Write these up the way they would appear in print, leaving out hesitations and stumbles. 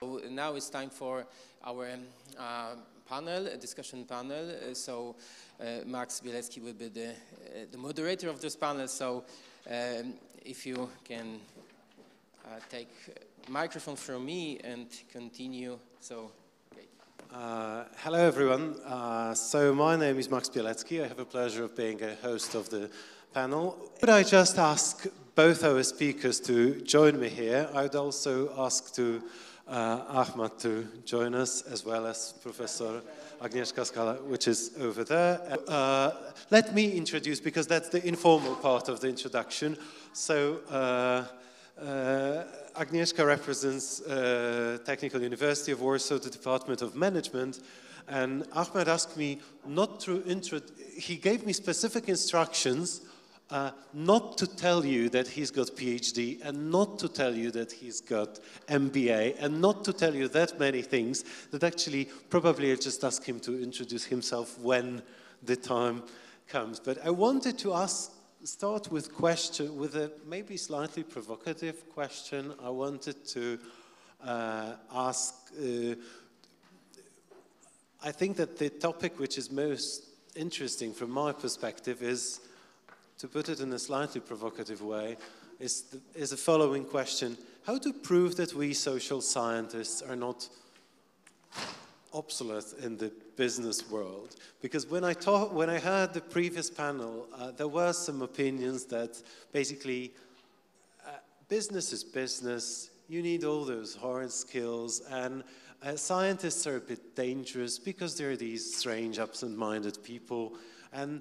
So now it's time for our panel, a discussion panel. So Max Bielecki will be the moderator of this panel. So if you can take microphone from me and continue. So. Hello everyone. So my name is Max Bielecki. I have the pleasure of being a host of the panel. Could I just ask both our speakers to join me here? I'd also ask to Ahmad to join us, as well as Professor Agnieszka Skala, which is over there. Let me introduce, because that's the informal part of the introduction. So Agnieszka represents Technical University of Warsaw, the Department of Management, and Ahmed asked me not to he gave me specific instructions not to tell you that he's got PhD, and not to tell you that he's got MBA, and not to tell you that many things, that actually probably I'll just ask him to introduce himself when the time comes. But I wanted to start with a maybe slightly provocative question. I wanted to ask, I think that the topic which is most interesting from my perspective is, to put it in a slightly provocative way, is the following question: how to prove that we social scientists are not obsolete in the business world? Because when I heard the previous panel, there were some opinions that basically business is business, you need all those hard skills, and scientists are a bit dangerous because they're these strange, absent-minded people, and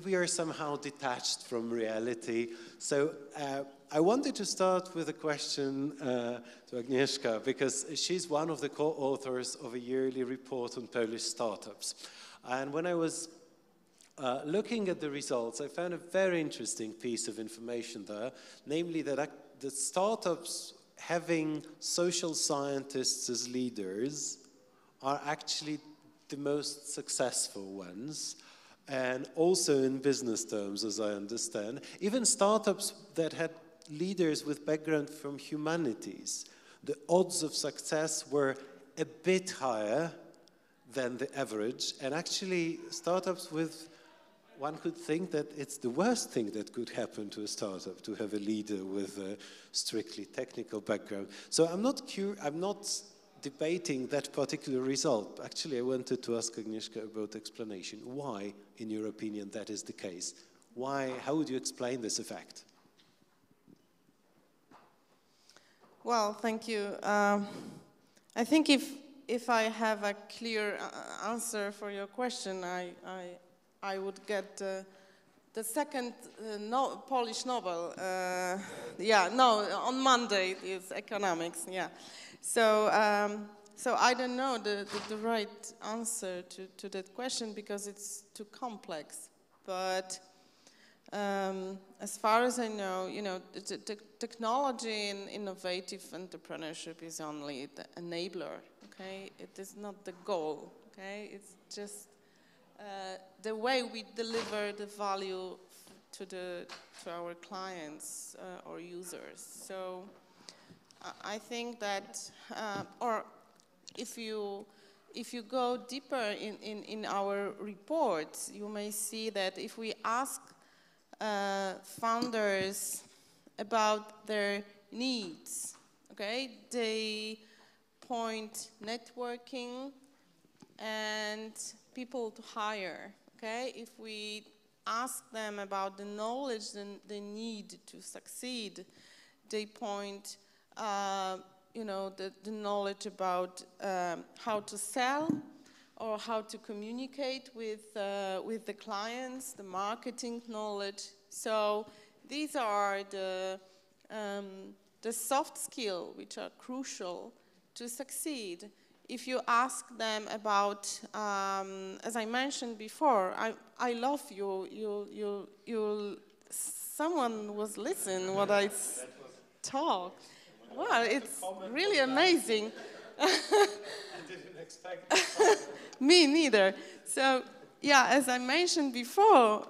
we are somehow detached from reality. So I wanted to start with a question to Agnieszka, because she's one of the co-authors of a yearly report on Polish startups. And when I was looking at the results, I found a very interesting piece of information there, namely that the startups having social scientists as leaders are actually the most successful ones. And also in business terms, as I understand, even startups that had leaders with background from humanities, the odds of success were a bit higher than the average. And actually, startups with, one could think that it's the worst thing that could happen to a startup, to have a leader with a strictly technical background. So I'm not debating that particular result. Actually, I wanted to ask Agnieszka about explanation. Why, in your opinion, that is the case? Why? How would you explain this effect? Well, thank you. I think if I have a clear answer for your question, I would get the second Polish Nobel. On Monday is economics. Yeah. So I don't know the right answer to that question, because it's too complex. But as far as I know, the technology and innovative entrepreneurship is only the enabler. Okay, it is not the goal. Okay, it's just the way we deliver the value to our clients or users. So I think that, or if you go deeper in our reports, you may see that if we ask founders about their needs, okay, they point networking and people to hire. Okay, if we ask them about the knowledge they need to succeed, they point the knowledge about how to sell or how to communicate with the clients, the marketing knowledge. So these are the soft skills which are crucial to succeed. If you ask them about, as I mentioned before, I love someone was listening what I talk. Wow, it's really amazing. I didn't expect that. Me neither. So, yeah, as I mentioned before,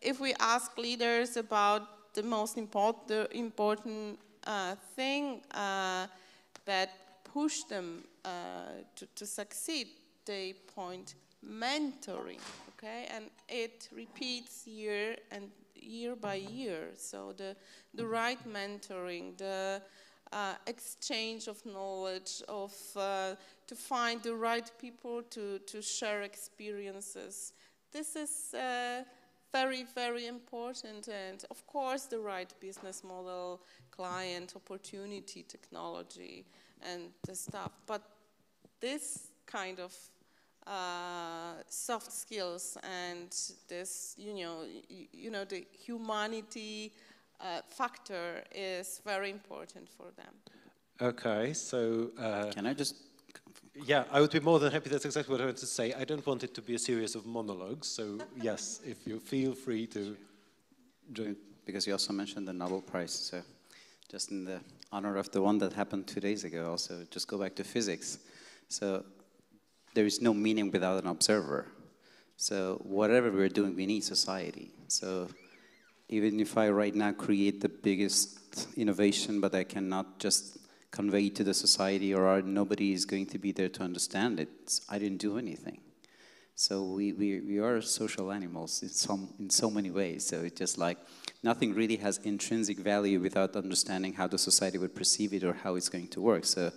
if we ask leaders about the most important thing that push them to succeed, they point mentoring, okay? And it repeats year by year. So the right mentoring, the exchange of knowledge, to find the right people to share experiences. This is very, very important. And of course, the right business model, client, opportunity, technology, and the stuff. But this kind of soft skills and this, the humanity factor is very important for them. Okay, so... Can I just... Yeah, I would be more than happy. That's exactly what I wanted to say. I don't want it to be a series of monologues, so yes, if you feel free to join. Because you also mentioned the Nobel Prize, so just in the honor of the one that happened 2 days ago, also just go back to physics. So there is no meaning without an observer. So whatever we're doing, we need society. So even if I right now create the biggest innovation, but I cannot just convey to the society, or nobody is going to be there to understand it, I didn't do anything. So we are social animals in so many ways. So it's just like nothing really has intrinsic value without understanding how the society would perceive it or how it's going to work. So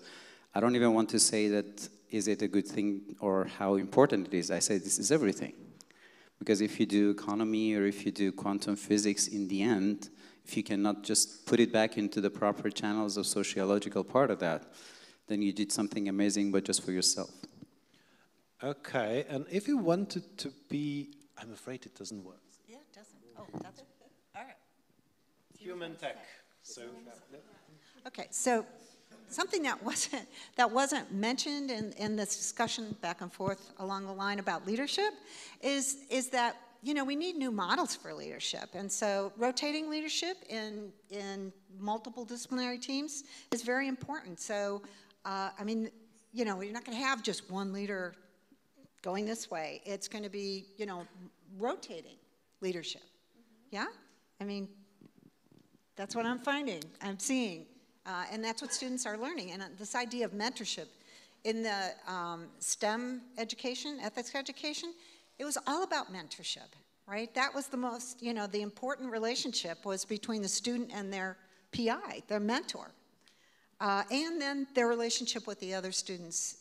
I don't even want to say that is it a good thing or how important it is. I say this is everything. Because if you do economy or if you do quantum physics, in the end, if you cannot just put it back into the proper channels of sociological part of that, then you did something amazing, but just for yourself. Okay, and if you wanted to be, I'm afraid it doesn't work. Yeah, it doesn't. Oh, that's all right. HumanTech. So. Okay, so something that wasn't mentioned in this discussion back and forth along the line about leadership is that we need new models for leadership, and so rotating leadership in multiple disciplinary teams is very important. So you're not going to have just one leader going this way. It's going to be rotating leadership. Yeah, that's what I'm finding. I'm seeing. And that's what students are learning. And this idea of mentorship in the STEM education, ethics education, it was all about mentorship, right? That was the most, the important relationship was between the student and their PI, their mentor. And then their relationship with the other students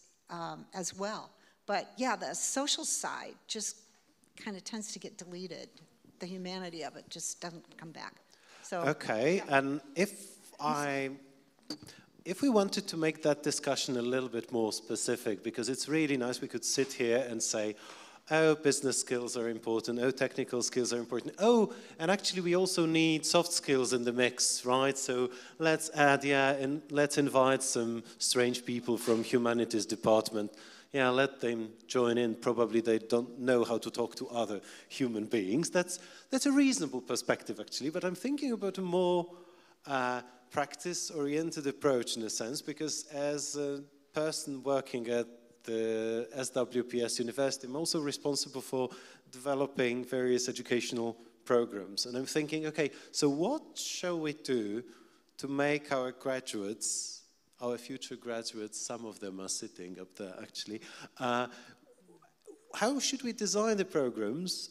as well. But yeah, the social side just kind of tends to get deleted. The humanity of it just doesn't come back. So, okay, yeah. And if we wanted to make that discussion a little bit more specific, because it's really nice, we could sit here and say, oh, business skills are important, oh, technical skills are important, oh, and actually we also need soft skills in the mix, right? So let's add, and let's invite some strange people from humanities department. Yeah, let them join in. Probably they don't know how to talk to other human beings. That's a reasonable perspective, actually, but I'm thinking about a more practice-oriented approach in a sense, because as a person working at the SWPS University, I'm also responsible for developing various educational programs. And I'm thinking, okay, so what shall we do to make our graduates, our future graduates, some of them are sitting up there actually, how should we design the programs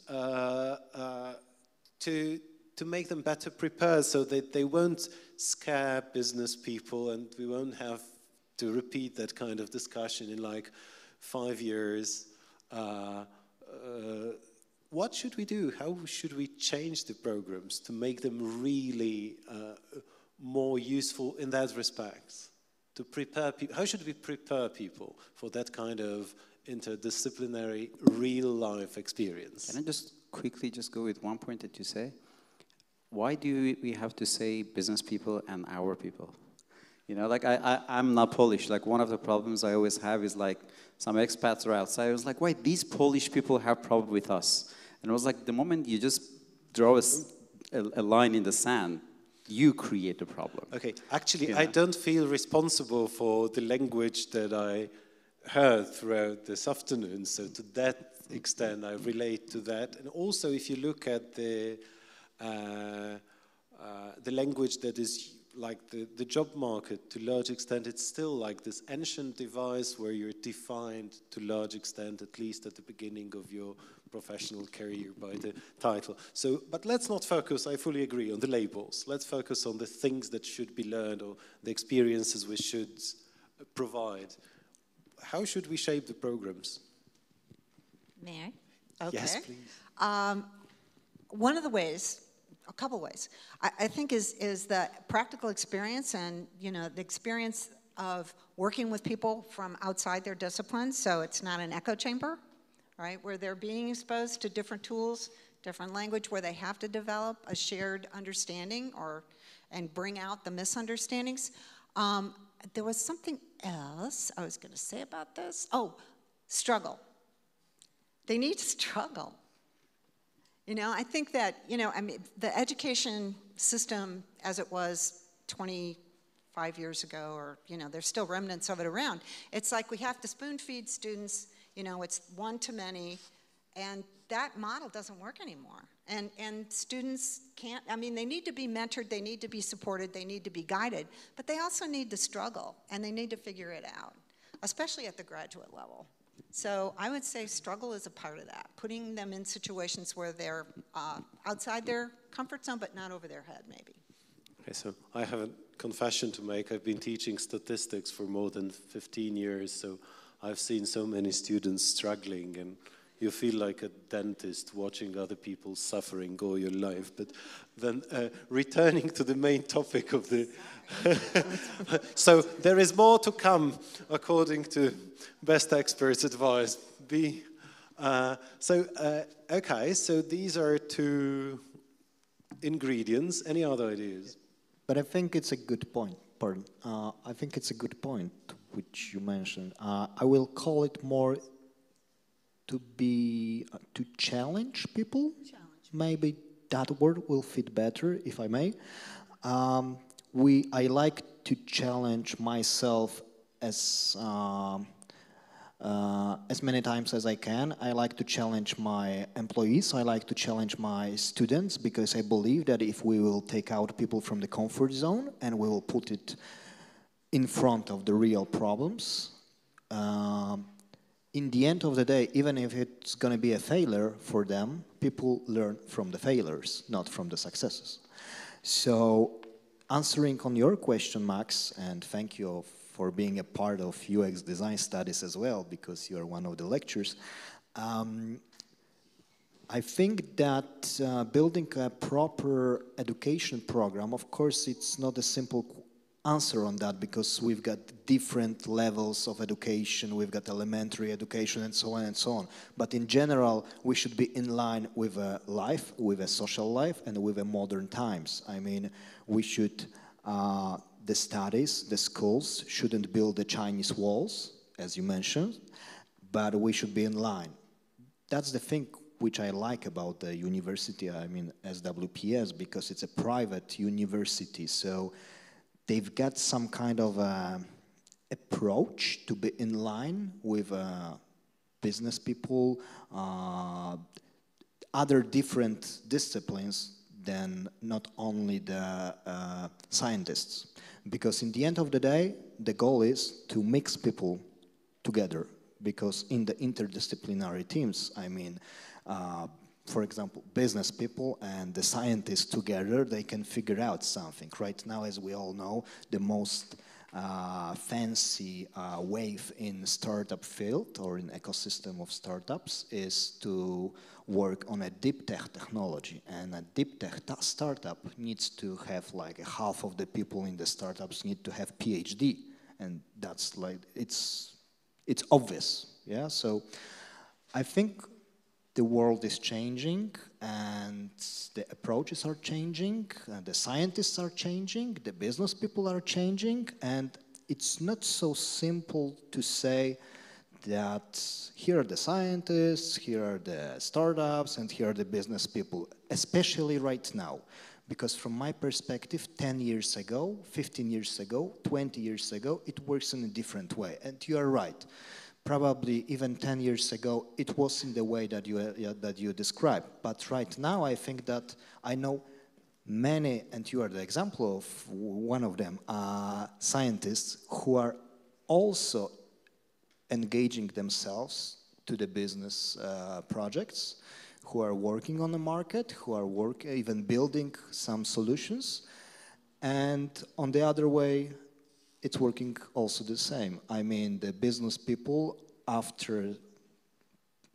to make them better prepared so that they won't scare business people and we won't have to repeat that kind of discussion in like 5 years. What should we do? How should we change the programs to make them really more useful in that respect? To prepare people, how should we prepare people for that kind of interdisciplinary real-life experience? Can I just quickly just go with one point that you say? Why do we have to say business people and our people? Like I'm not Polish. Like one of the problems I always have is like some expats are outside. I was like, why these Polish people have problem with us? And it was like the moment you just draw a line in the sand, you create a problem. Okay, actually, I don't feel responsible for the language that I heard throughout this afternoon. So to that extent, I relate to that. And also, if you look at the language that is like the job market, to a large extent, it's still like this ancient device where you're defined to a large extent, at least at the beginning of your professional career, by the title. So, but let's not focus, I fully agree, on the labels. Let's focus on the things that should be learned or the experiences we should provide. How should we shape the programs? May I? Okay. Yes, please. One of the ways, a couple ways, I think is the practical experience and, you know, the experience of working with people from outside their discipline, so it's not an echo chamber, right, where they're being exposed to different tools, different language, where they have to develop a shared understanding and bring out the misunderstandings. There was something else I was going to say about this. Oh, struggle. They need to struggle. You know, I think that, you know, I mean, the education system as it was 25 years ago, or, you know, there's still remnants of it around. It's like we have to spoon feed students, you know, it's one to many, and that model doesn't work anymore. And students can't, I mean, they need to be mentored, they need to be supported, they need to be guided, but they also need to struggle, and they need to figure it out, especially at the graduate level. So I would say struggle is a part of that, putting them in situations where they're outside their comfort zone, but not over their head, maybe. Okay, so I have a confession to make. I've been teaching statistics for more than 15 years, so I've seen so many students struggling, and you feel like a dentist watching other people suffering all your life. But then returning to the main topic of the... So there is more to come, according to best experts' advice. Okay, so these are two ingredients. Any other ideas? But I think it's a good point. Pardon. I think it's a good point which you mentioned. I will call it more to challenge people. Maybe that word will fit better, if I may. I like to challenge myself as many times as I can. I like to challenge my employees. I like to challenge my students, because I believe that if we will take out people from the comfort zone and we will put it in front of the real problems, in the end of the day, even if it's going to be a failure for them, people learn from the failures, not from the successes. So, answering on your question, Max, and thank you for being a part of UX design studies as well, because you're one of the lecturers. I think that building a proper education program, of course, it's not a simple answer on that, because we've got different levels of education, we've got elementary education and so on and so on. But in general, we should be in line with a life, with a social life, and with a modern times. I mean, we should, the studies, the schools shouldn't build the Chinese walls, as you mentioned, but we should be in line. That's the thing which I like about the university, I mean, SWPS, because it's a private university, so they've got some kind of approach to be in line with business people, other different disciplines than not only the scientists. Because in the end of the day, the goal is to mix people together. Because in the interdisciplinary teams, I mean, for example, business people and the scientists together, they can figure out something. Right now, as we all know, the most fancy wave in startup field or in ecosystem of startups is to work on a deep tech technology. And a deep tech startup needs to have like half of the people in the startups need to have PhD. And that's like, it's obvious, yeah? So I think the world is changing, and the approaches are changing, and the scientists are changing, the business people are changing, and it's not so simple to say that here are the scientists, here are the startups, and here are the business people, especially right now. Because from my perspective, 10 years ago, 15 years ago, 20 years ago, it works in a different way. And you are right. Probably even 10 years ago, it was in the way that you described. But right now, I think that I know many, and you are the example of one of them, are scientists who are also engaging themselves to the business projects, who are working on the market, who are even building some solutions. And on the other way, it's working also the same. I mean, the business people, after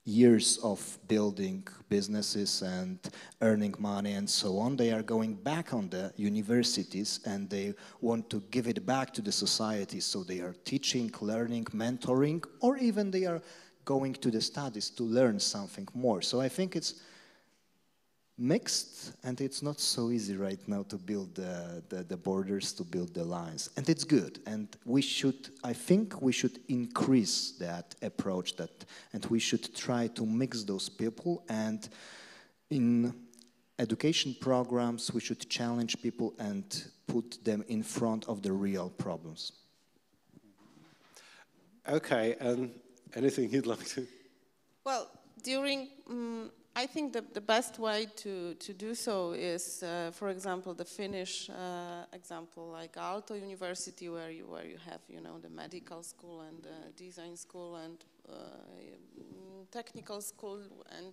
years of building businesses and earning money and so on, they are going back on the universities and they want to give it back to the society. So they are teaching, learning, mentoring, or even they are going to the studies to learn something more. So I think it's mixed, and it's not so easy right now to build the borders, to build the lines. And it's good, and I think we should increase that approach, and we should try to mix those people, and in education programs, we should challenge people and put them in front of the real problems. Okay, and anything you'd like to? Well, I think the best way to do so is, for example, the Finnish example, like Aalto University, where you have, the medical school and the design school and technical school, and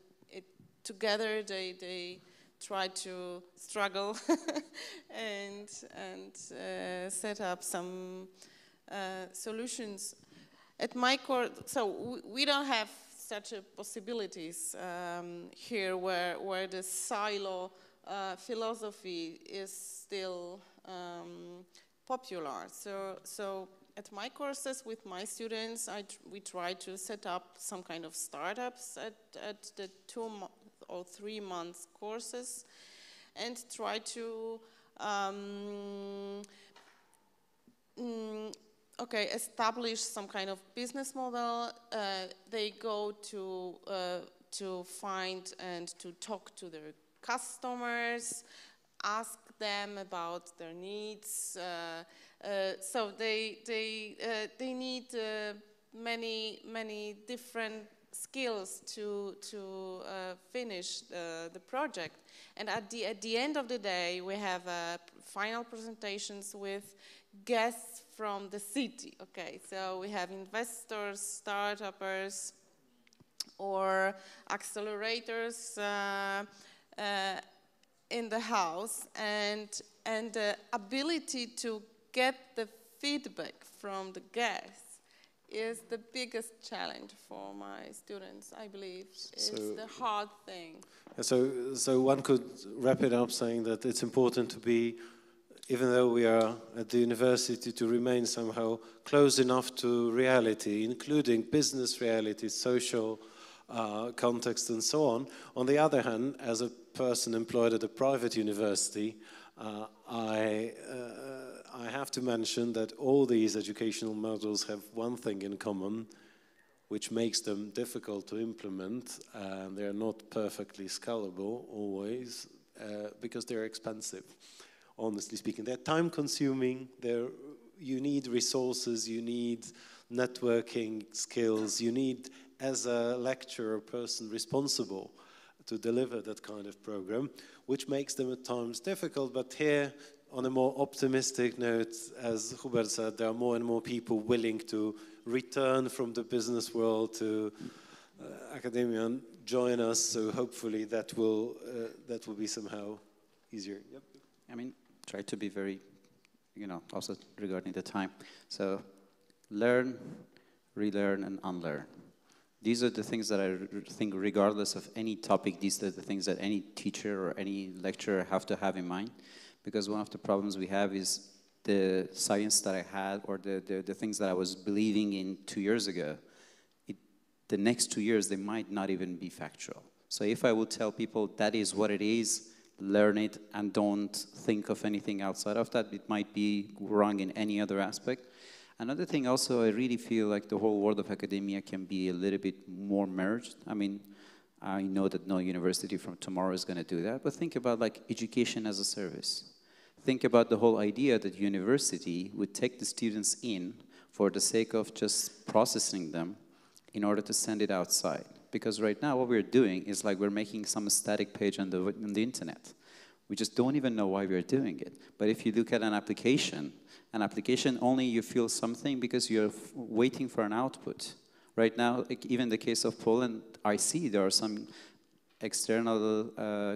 together they try to struggle and set up some solutions. At my course, so we don't have such possibilities here, where the silo philosophy is still popular. So at my courses with my students, we try to set up some kind of startups at the 2 or 3 months courses, and try to establish some kind of business model. They go to find and to talk to their customers, ask them about their needs. So they need many different skills to finish the project. And at the end of the day, we have final presentations with guests from the city. Okay, so we have investors, startuppers, or accelerators in the house, and the ability to get the feedback from the guests is the biggest challenge for my students, I believe. It's the hard thing. So one could wrap it up saying that it's important to be, even though we are at the university, to remain somehow close enough to reality, including business reality, social context, and so on. On the other hand, as a person employed at a private university, I have to mention that all these educational models have one thing in common, which makes them difficult to implement. They are not perfectly scalable always, because they're expensive. Honestly speaking, they're time-consuming. You need resources, you need networking skills, you need, as a lecturer, a person responsible to deliver that kind of program, which makes them at times difficult. But here, on a more optimistic note, as Hubert said, there are more and more people willing to return from the business world to academia and join us. So hopefully that will be somehow easier. Yep. I mean, try to be very, also regarding the time. So learn, relearn, and unlearn. These are the things that I think, regardless of any topic, these are the things that any teacher or any lecturer have to have in mind. Because one of the problems we have is the science that I had, or the things that I was believing in 2 years ago, the next 2 years, they might not even be factual. So if I would tell people that is what it is, learn it, and don't think of anything outside of that, it might be wrong in any other aspect. Another thing also, I really feel like the whole world of academia can be a little bit more merged. I mean, I know that no university from tomorrow is going to do that, but think about like education as a service. Think about the whole idea that university would take the students in for the sake of just processing them in order to send it outside. Because right now what we're doing is like we're making some static page on the internet. We just don't even know why we're doing it. But if you look at an application only you feel something because you're waiting for an output. Right now, even the case of Poland, I see there are some external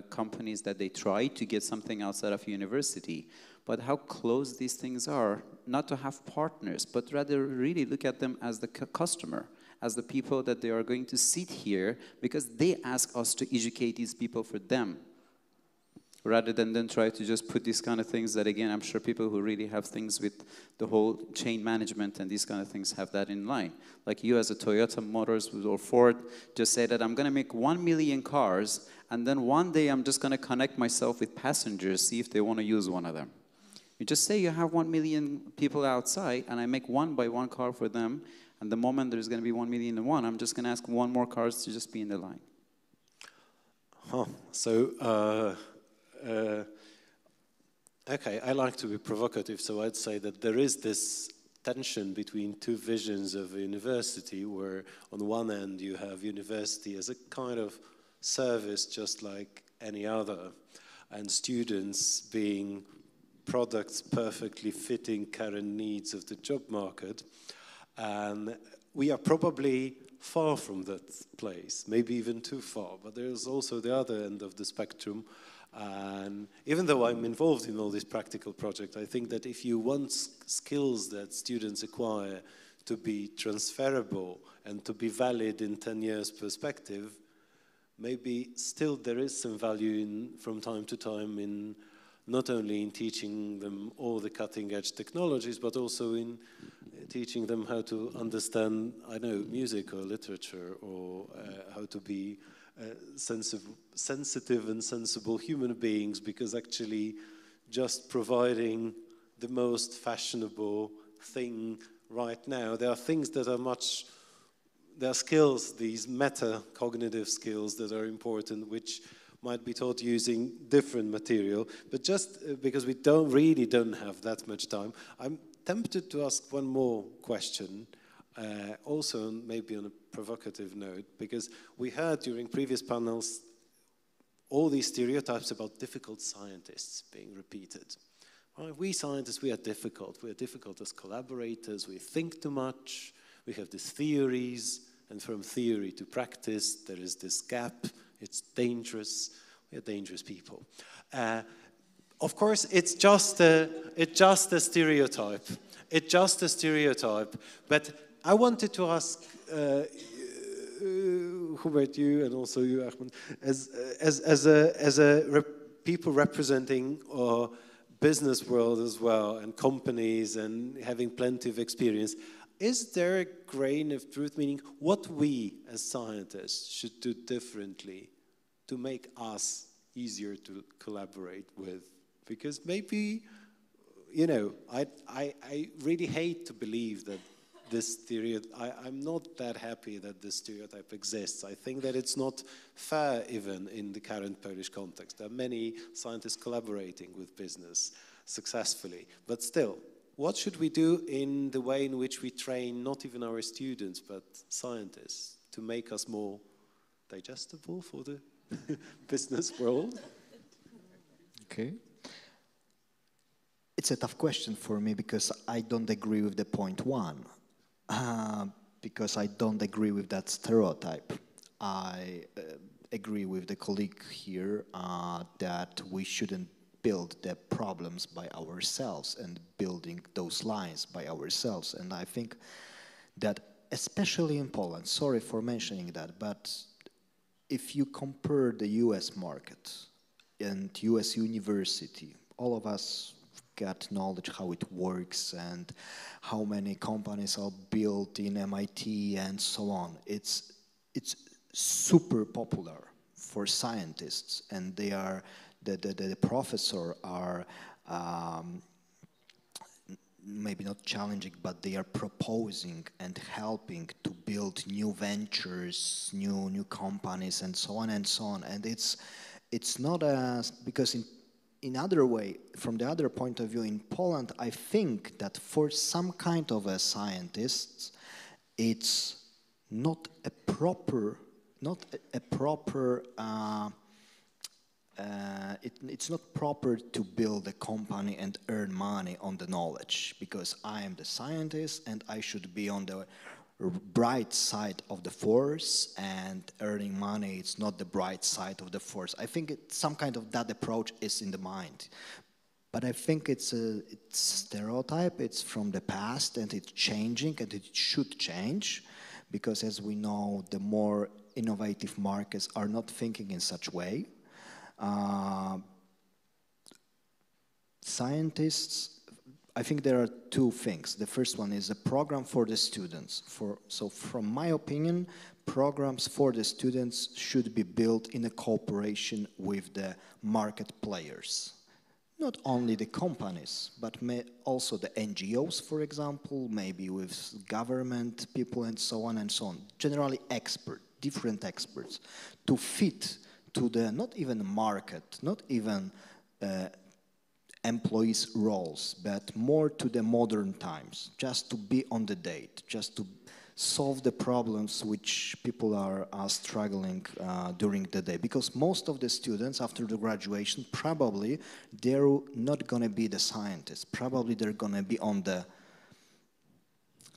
companies that they try to get something outside of university. But how close these things are, not to have partners, but rather really look at them as the customer, as the people that they are going to sit here because they ask us to educate these people for them, rather than then try to just put these kind of things that, again, I'm sure people who really have things with the whole chain management and these kind of things have that in line. Like you as a Toyota Motors or Ford just say that I'm going to make 1 million cars and then one day I'm just going to connect myself with passengers, see if they want to use one of them. You just say you have 1 million people outside and I make one by one car for them, and the moment there's going to be 1 million and one, I'm just going to ask one more cars to just be in the line. Okay, I like to be provocative, so I'd say that there is this tension between two visions of a university, where on one end you have university as a kind of service just like any other, and students being products perfectly fitting current needs of the job market. And we are probably far from that place, maybe even too far, but there's also the other end of the spectrum. And even though I'm involved in all these practical projects, I think that if you want skills that students acquire to be transferable and to be valid in 10 years perspective, maybe still there is some value from time to time in not only in teaching them all the cutting-edge technologies, but also in teaching them how to understand, I know, music or literature, or how to be sensitive and sensible human beings, because actually just providing the most fashionable thing right now, there are things that are there are skills, these meta-cognitive skills that are important, which might be taught using different material. But just because we don't have that much time, I'm tempted to ask one more question, also maybe on a provocative note, because we heard during previous panels all these stereotypes about difficult scientists being repeated. Right? We scientists, we are difficult. We are difficult as collaborators. We think too much. We have these theories, and from theory to practice, there is this gap. It's dangerous. We are dangerous people. Of course, it's just a stereotype. It's just a stereotype. But I wanted to ask Hubert, you, and also you, Ahmed, as people representing our business world as well, and companies, and having plenty of experience, is there a grain of truth, meaning what we as scientists should do differently to make us easier to collaborate with? Because maybe, you know, I really hate to believe that this stereotype, I'm not that happy that this stereotype exists. I think that it's not fair even in the current Polish context. There are many scientists collaborating with business successfully, but still, what should we do in the way in which we train not even our students, but scientists, to make us more digestible for the business world? Okay. It's a tough question for me because I don't agree with the point one. Because I don't agree with that stereotype. I agree with the colleague here that we shouldn't build the problems by ourselves and building those lines by ourselves. And I think that especially in Poland, sorry for mentioning that, but if you compare the US market and US university, all of us got knowledge how it works and how many companies are built in MIT and so on. It's super popular for scientists, and they are the professor are maybe not challenging, but they are proposing and helping to build new ventures, new companies, and so on and so on. And it's not as because in other way, from the other point of view, in Poland, I think that for some kind of a scientists, it's not a proper it's not proper to build a company and earn money on the knowledge, because I am the scientist and I should be on the bright side of the force, and earning money is not the bright side of the force. I think some kind of that approach is in the mind. But I think it's stereotype, it's from the past, and it's changing, and it should change, because as we know, the more innovative markets are not thinking in such way. Scientists, I think there are two things. The first one is a program for the students. So from my opinion, programs for the students should be built in a cooperation with the market players. Not only the companies, but also the NGOs, for example, maybe with government people and so on and so on. Generally different experts, to fit to the, not even market, not even employees' roles, but more to the modern times, just to be on the date, just to solve the problems which people are struggling during the day. Because most of the students after the graduation, probably they're not going to be the scientists. Probably they're going to be on the,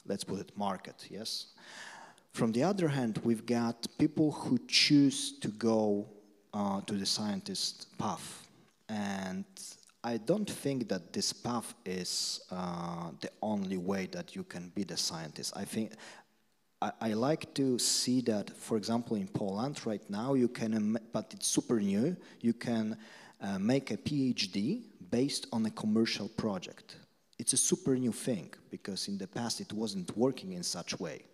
let's put it, market, yes? From the other hand, we've got people who choose to go to the scientist path. And I don't think that this path is the only way that you can be the scientist. I think I like to see that, for example, in Poland right now, you can, but it's super new, you can make a PhD based on a commercial project. It's a super new thing, because in the past it wasn't working in such way.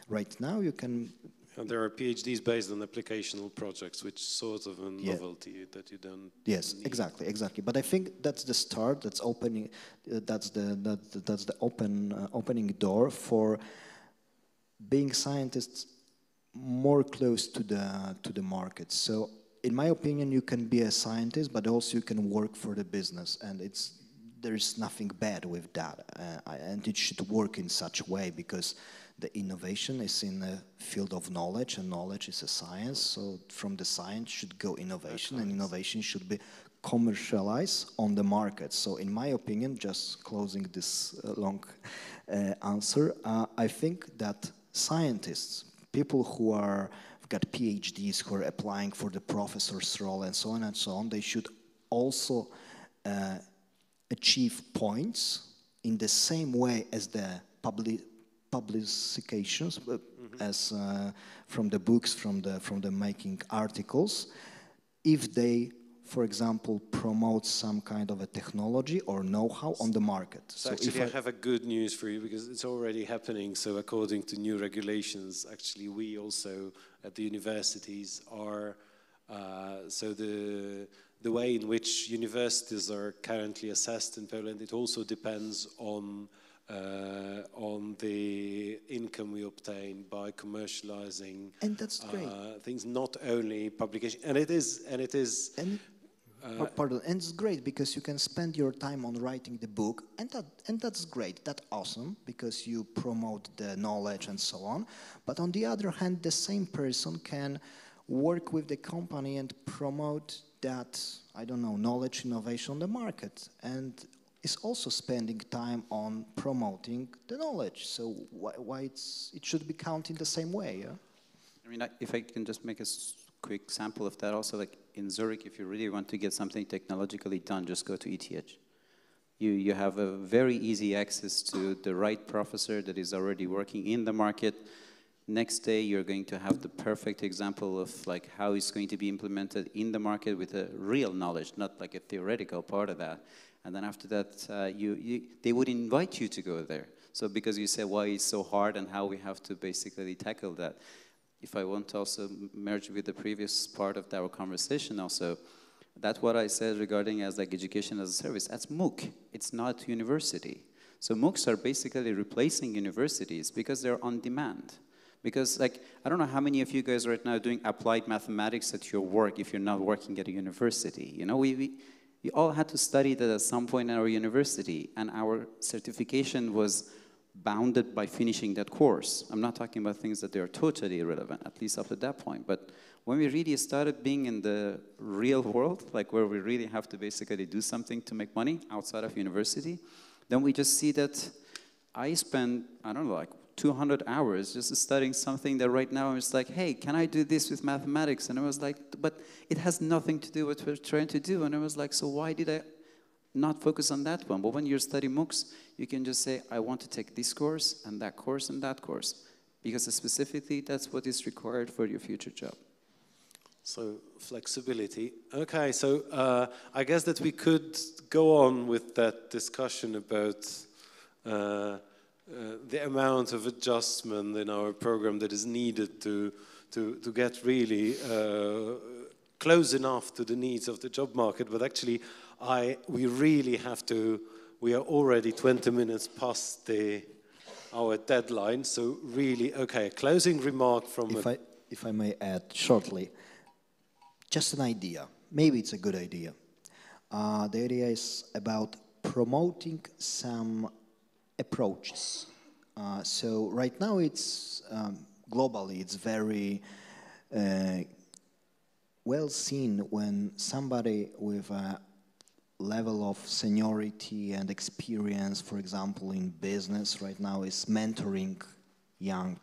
Right now you can... And there are PhDs based on applicational projects, which sort of a novelty that you don't Yes, need. exactly. But I think that's the start. That's opening. That's the opening door for being scientists more close to the market. So, in my opinion, you can be a scientist, but also you can work for the business, and there's nothing bad with that. And it should work in such a way, because the innovation is in the field of knowledge, and knowledge is a science. So from the science should go innovation, and innovation should be commercialized on the market. So in my opinion, just closing this long answer, I think that scientists, people who have got PhDs, who are applying for the professor's role and so on, they should also achieve points in the same way as the publications, as from the books, from the making articles, if they, for example, promote some kind of a technology or know-how on the market. So actually, I have a good news for you, because it's already happening. So according to new regulations, actually, we also at the universities are, so the way in which universities are currently assessed in Poland, it also depends on the income we obtain by commercializing, and that's great. Things, not only publication. And it's great, because you can spend your time on writing the book, and that's great, that's awesome, because you promote the knowledge and so on. But on the other hand, the same person can work with the company and promote that, I don't know, knowledge innovation on the market, and is also spending time on promoting the knowledge. So why it should be counted the same way, yeah? I mean, if I can just make a quick sample of that also, like in Zurich, if you really want to get something technologically done, just go to ETH. You have a very easy access to the right professor that is already working in the market. Next day, you're going to have the perfect example of like how it's going to be implemented in the market with a real knowledge, not like a theoretical part of that. And then after that, they would invite you to go there. So because you say why it's so hard and how we have to basically tackle that. If I want to also merge with the previous part of our conversation also, that's what I said regarding as like education as a service. That's MOOC. It's not university. So MOOCs are basically replacing universities because they're on demand. Because like, I don't know how many of you guys right now are doing applied mathematics at your work if you're not working at a university. You know, we all had to study that at some point in our university, and our certification was bounded by finishing that course. I'm not talking about things that they are totally irrelevant, at least up to that point. But when we really started being in the real world, like where we really have to basically do something to make money outside of university, then we just see that I spend, I don't know, like 200 hours just studying something that right now is like, hey, can I do this with mathematics? And I was like, but it has nothing to do with what we're trying to do. And I was like, so why did I not focus on that one? But when you're studying MOOCs, you can just say, I want to take this course and that course and that course, because specifically that's what is required for your future job. So flexibility. Okay, so I guess that we could go on with that discussion about the amount of adjustment in our program that is needed to get really close enough to the needs of the job market. But actually, we really have to. We are already 20 minutes past our deadline. So really, okay. Closing remark from. If I may add shortly, just an idea. Maybe it's a good idea. The idea is about promoting some approaches. So right now it's globally it's very well seen when somebody with a level of seniority and experience, for example, in business right now is mentoring young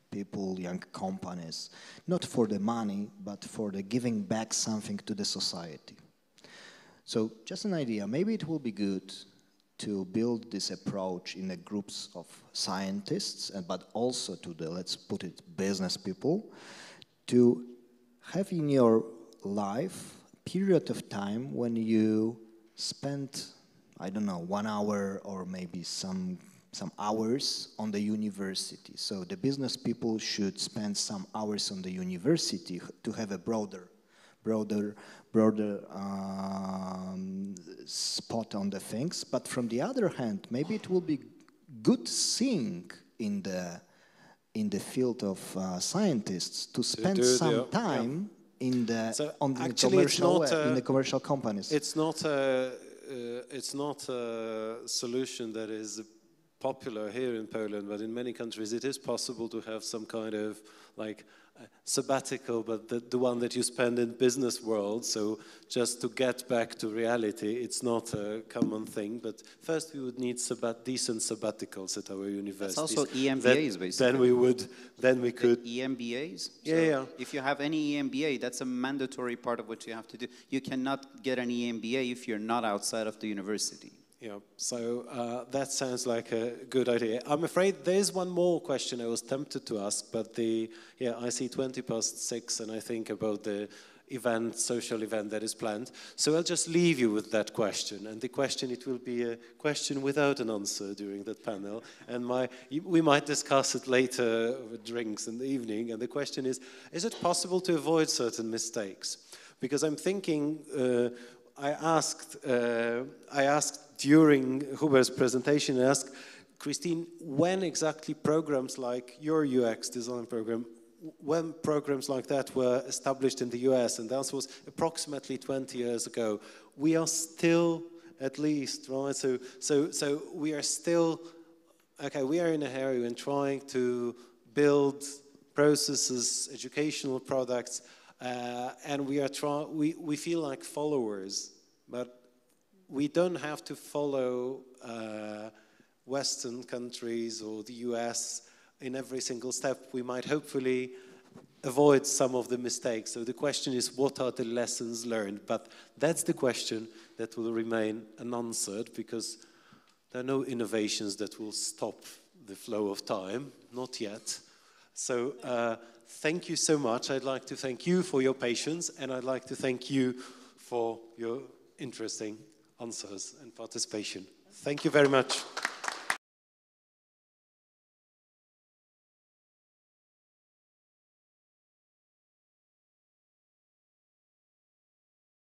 people, young companies, not for the money, but for the giving back something to the society. So just an idea, maybe it will be good to build this approach in the groups of scientists, but also to the, let's put it, business people, to have in your life a period of time when you spend, I don't know, 1 hour or maybe some hours on the university. So the business people should spend some hours on the university to have a broader spot on the things. But from the other hand, maybe it will be good seeing in the field of scientists to spend some time in the commercial companies. It's not a solution that is popular here in Poland, but in many countries it is possible to have some kind of like sabbatical, but the one that you spend in business world. So just to get back to reality, it's not a common thing. But first we would need decent sabbaticals at our universities. That's also EMBAs, basically. Then we could. The EMBAs? Yeah. If you have any EMBA, that's a mandatory part of what you have to do. You cannot get an EMBA if you're not outside of the university. Yeah, so that sounds like a good idea. I'm afraid there's one more question I was tempted to ask, but I see 6:20, and I think about the social event that is planned. So I'll just leave you with that question. And the question, it will be a question without an answer during that panel. And we might discuss it later with drinks in the evening. And the question is it possible to avoid certain mistakes? Because I'm thinking, I asked during Hubert's presentation, I asked Christine, when exactly programs like your UX design program, when programs like that were established in the US, and that was approximately 20 years ago. We are still, at least, right? So we are still, okay, we are in a hurry and trying to build processes, educational products, and we feel like followers, but we don't have to follow Western countries or the US in every single step. We might hopefully avoid some of the mistakes. So the question is, what are the lessons learned? But that's the question that will remain unanswered, because there are no innovations that will stop the flow of time, not yet. So thank you so much. I'd like to thank you for your patience, and I'd like to thank you for your interesting answers and participation. Thank you very much.